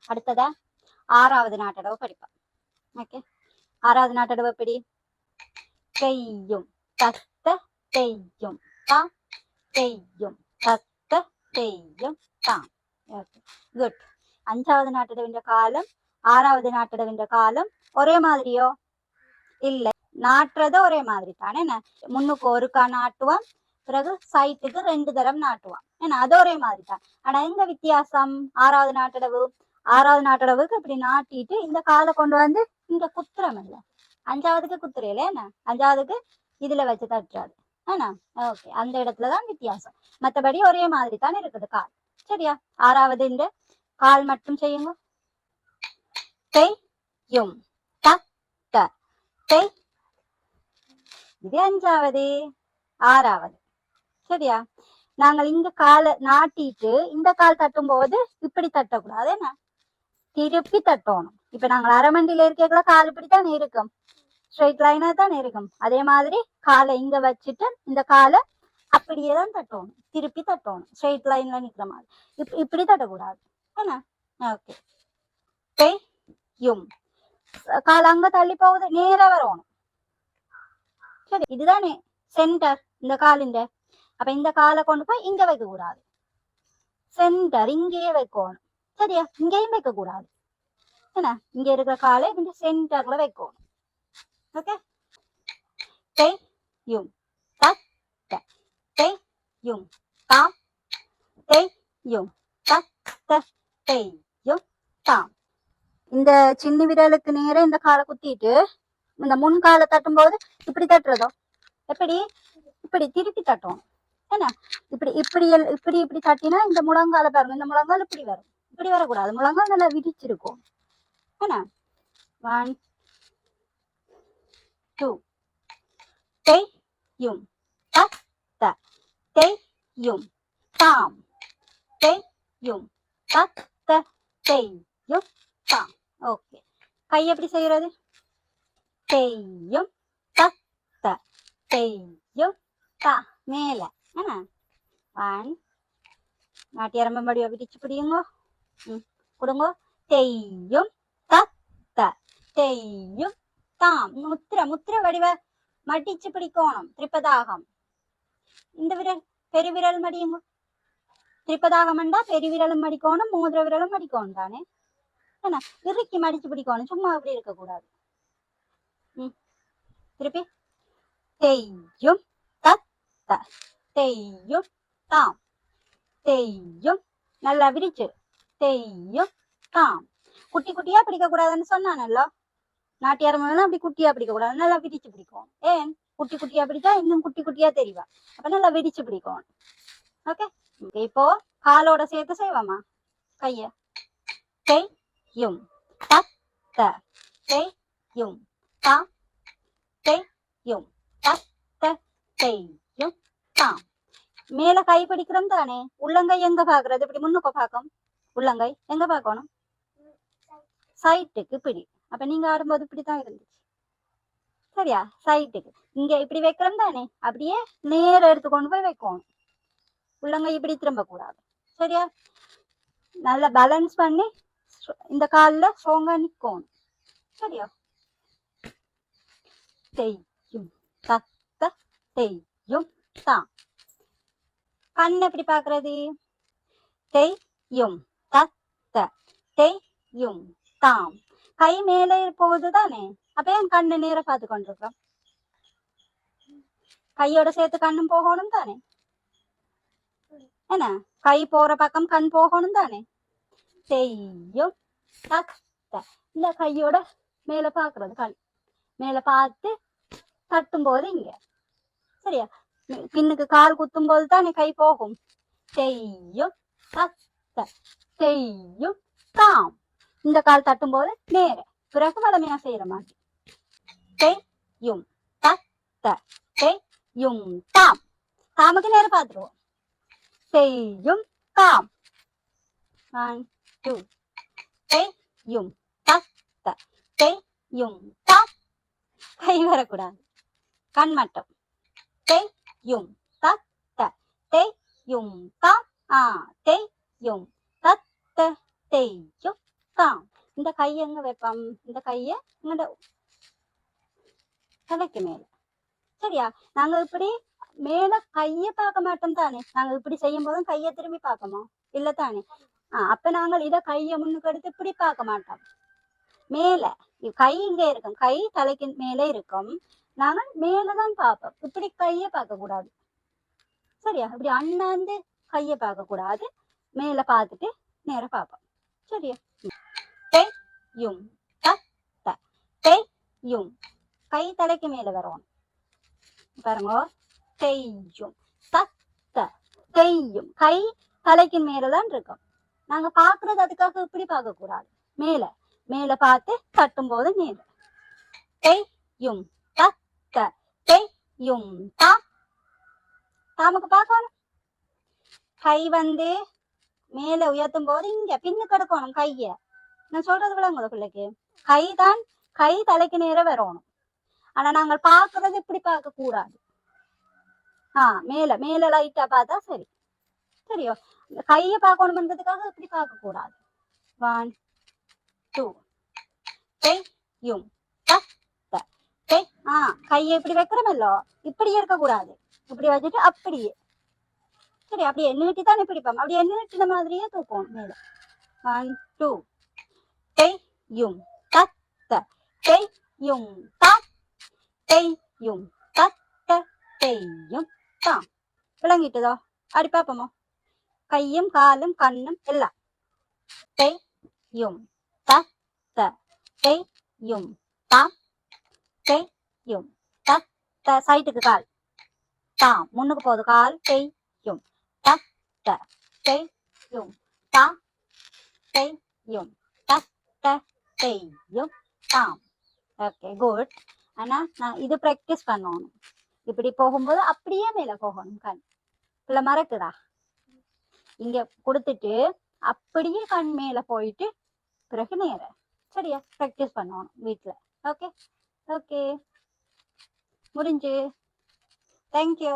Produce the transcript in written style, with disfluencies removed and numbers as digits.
அடுத்ததா 6வது நாட்டடவு படிப்போம். ஓகே, 6வது நாட்டடவு எப்படி? செய்யும் தத்த செய்யும் தாம் செய்யும் தத்த செய்யும் தாம். குட். 5வது நாட்டடவின் காலம் 6வது நாட்டடவின் காலம் ஒரே மாதிரியோ? இல்லை, நாட்டுறது ஒரே மாதிரி தானே. முன்னுக்கு ஒருக்கா நாட்டுவான், பிறகு சைட்டுக்கு 2 தரம் நாட்டுவான். ஏன்னா அது ஒரே மாதிரி தான். ஆனா எங்க வித்தியாசம்? 6வது நாட்டடவு 6வது நாட்டடவுக்கு இப்படி நாட்டிட்டு இந்த காலை கொண்டு வந்து இங்க குத்துறம் இல்ல. 5வதுக்கு குத்துறையில என்ன, 5வதுக்கு இதுல வச்சு தட்டுறாது. ஆனா ஓகே, அந்த இடத்துலதான் வித்தியாசம். மற்றபடி ஒரே மாதிரி தான் இருக்குது கால். சரியா? 6வது இந்த கால் மட்டும் செய்யுங்க. செய்யும் தத்த செய். இது 5வது. 6வது. சரியா? நாங்கள் இங்க காலை நாட்டிட்டு இந்த கால் தட்டும் போது இப்படி தட்டக்கூடாது. என்ன, திருப்பி தட்டணும். இப்ப நாங்கள் அரைமண்டியில இருக்க கால் இப்படித்தானே இருக்கும், ஸ்ட்ரெயிட் லைனா தான் இருக்கும். அதே மாதிரி காலை இங்க வச்சுட்டு இந்த காலை அப்படியே தான் தட்டணும், திருப்பி தட்டணும், ஸ்ட்ரெயிட் லைன்ல நிக்கிற மாதிரி. இப்படி தட்டக்கூடாது. என்ன, ஓகே. செய்யும் கால் அங்க தள்ளி போகுது, நேரா வரணும். சரி, இதுதானே சென்டர் இந்த காலிന്റെ. அப்ப இந்த காலை கொண்டு போய் இங்க வைக்க கூடாது, சென்டர் இங்கேயே வைக்கணும். சரியா? இங்கேயும் வைக்க கூடாது. என்ன, இங்க இருக்கிற காலை இந்த சென்டர்ல வைக்கணும். ஓகே. செய்யும் தத்த செய்யும் தாம் செய்யும் தத்த செய்யும் தாம். இந்த சின்ன விரலுக்கு நேரம் இந்த காலை குத்திட்டு இந்த முன் காலை தட்டும் போது இப்படி தட்டுறதோ எப்படி? இப்படி திருப்பி தட்டணும். என்ன, இப்படி இப்படி இப்படி இப்படி தட்டினா இந்த முழங்கால பாருங்க, இந்த முழங்கால் இப்படி வரும், இப்படி வரக்கூடாது. முழங்கால் நல்லா விரிச்சிருக்கும். என்ன, 1 2 செய்யும் தத்த செய்யும் தாம் செய்யும் தத்த செய்யும் தாம். ஓகே, கை எப்படி செய்யறது? செய்யும் தத்த செய்யும் தா, மேல. என்ன, 1 நாட்டியரம்படியா விரிச்சு பிடியுங்க, கொடுங்க. செய்யும் தத்த செய்யும் தாம். முத்திர முத்திர வடிவ மடிச்சு பிடிக்கணும். திரிப்பதாகம். இந்த விரல் பெருவிரல் மடியுங்க. திரிப்பதாகம் என்றா பெருவிரலும் மடிக்கணும், மோதிர விரலும் மடிக்கணும் தானே. என்ன, இறுக்கி மடிச்சு பிடிக்கணும், சும்மா அப்படி இருக்க கூடாது. திருப்பி. செய்யும் தத்த செய்யும் தாம் செய்யும், நல்லா விரிச்சு செய்யும் தாம். குட்டி குட்டியா பிடிக்க கூடாதுன்னு சொன்னானല്ലോ. நாட்டியாரமெல்லாம் அப்படி குட்டியா பிடிக்க கூடாது, நல்லா விரிச்சு பிடிக்கும். ஏன், குட்டி குட்டியா பிடிச்சா இன்னும் குட்டி குட்டியா தெரிவா. அப்ப நல்லா விரிச்சு பிடிக்கும். ஓகே, இப்போ காலோட சேர்த்து செய்வோமா? கைய செய்யும் தத்த செய்யும் தாம் செய்யும் தத்த செய்யும் தாம். மேல கை பிடிக்கிறோம் தானே, உள்ளங்கை எங்க பாக்குறது? இப்படி முன்னுக்கு பாக்கும். உள்ளங்கை எங்க பாக்கணும்? சைட்டுக்கு பிடி. அப்ப நீங்க ஆடும்போது இப்படித்தான் இருந்துச்சு. சரியா? சைட்டுக்கு இங்க இப்படி வைக்கிறோம் தானே, அப்படியே நேர எடுத்துக்கொண்டு போய் வைக்கணும். உள்ளங்கை இப்படி திரும்ப கூடாது. சரியா? நல்லா பேலன்ஸ் பண்ணி இந்த கால்ல ஸ்ட்ராங்கா நிக்கணும். சரியா? செய்யும் தத்த செய்யும் தாம். கண் எப்படி பாக்குறது? செய்யும் தத்த செய்யும் தாம். கை மேலே போகுது தானே, அப்ப ஏன் கண்ணு நேர பார்த்து கொண்டிருக்கோம்? கையோட சேர்த்து கண்ணும் போகணும் தானே. என்ன, கை போற பக்கம் கண் போகணும் தானே. செய்யும் தத்த, இந்த கையோட மேல பாக்குறது, கண் மேல பார்த்து தட்டும் போது இங்க. சரியா? பின்னுக்கு கால் குத்தும் போது தானே கை போகும். செய்யும் தத்த செய்யும் தாம். இந்த கால் தட்டும் போது நேர, பிறகு வளமையா செய்யற மாதிரி. செய்யும் தத்த செய்யும் தாம். தாமுக்கு நேர பார்த்துருவோம். செய்யும் தாம். 1 2 செய்யும் தத்த செய்யும் தாம். கை வரக்கூடாது, கண் மட்டும். செய்யும் தத்த செய்யும் தாம். செய்யும் தத்த செய்யும் தான். இந்த கையை எங்க வைப்போம்? இந்த கையை இங்கட தலைக்கு மேல. சரியா? நாங்க இப்படி மேல கைய பார்க்க மாட்டோம் தானே. நாங்க இப்படி செய்யும் போதும் கையை திரும்பி பார்க்கமா இல்ல தானே. அப்ப நாங்கள் இத கைய முன்னுக்கு எடுத்து இப்படி பார்க்க மாட்டோம். மேல கை இங்க இருக்கும், கை தலைக்கு மேல இருக்கும். நாங்கள் மேலதான் பார்ப்போம். இப்படி கைய பார்க்க கூடாது. சரியா? இப்படி அண்ணாந்து கைய பார்க்க கூடாது. மேல பார்த்துட்டு நேர பார்ப்போம். சரியா? செய்யும் தத்த செய்யும் கை தலைக்கு மேல வரும் பாருங்க. செய்யும் தத்த செய்யும் கை தலைக்கு மேலதான் இருக்கும். நாங்க பாக்குறது அதுக்காக இப்படி பார்க்க கூடாது. மேல மேல பார்த்து தட்டும் போது மேல. செய்யும் தத்த செய்யும் தாமுக்கு பார்க்கணும். கை வந்து மேல உயர்த்தும் போது இங்க பின்னுக்கு எடுக்கணும் கைய. நான் சொல்றது விளங்குது பிள்ளைக்கு? கைதான் கை தலைக்கு நேர வரணும். ஆனா நாங்கள் பாக்குறது இப்படி பார்க்க கூடாது. மேல மேல லைட்டா பார்த்தா சரி. சரியோ? இந்த கைய பார்க்கணும்ன்றதுக்காக இப்படி பார்க்க கூடாது. 1 2 செய்யும் தத்த கையை இப்படி வைக்கிறோமல்லோ, இப்படி இருக்க கூடாது. இப்படி வச்சுட்டு அப்படியே சரி அப்படியே நீட்டி தானே பிடிப்போம். அப்படியே நீட்டின மாதிரியே தூக்கணும் மேல. 1 2 செய்யும் தத்த செய்யும் செய்யும் தத்த செய்யும் தான். விளங்கிட்டுதோ? அப்படி பார்ப்போமோ? கையும் காலும் கண்ணும் எல்லாம். செய்யும் தத்த செய்யும் செய்யும் தத்த சைட்டுக்கு கால் தாம் முன்னுக்கு போகுது கால். செய்யும் தத்த செய்யும் செய்யும் தத்த செய்யும் தாம். Okay good. ஆனா நான் இது பிராக்டிஸ் பண்ணணும். இப்படி போகும்போது அப்படியே மேல போகணும். கண் இல்ல மறக்குதா? இங்க கொடுத்துட்டு அப்படியே கண் மேல போயிட்டு பிறகு நேர. சரியா? பிராக்டிஸ் பண்ணணும் வீட்டுல. ஓகே ஓகே முடிஞ்சு. தேங்க்யூ.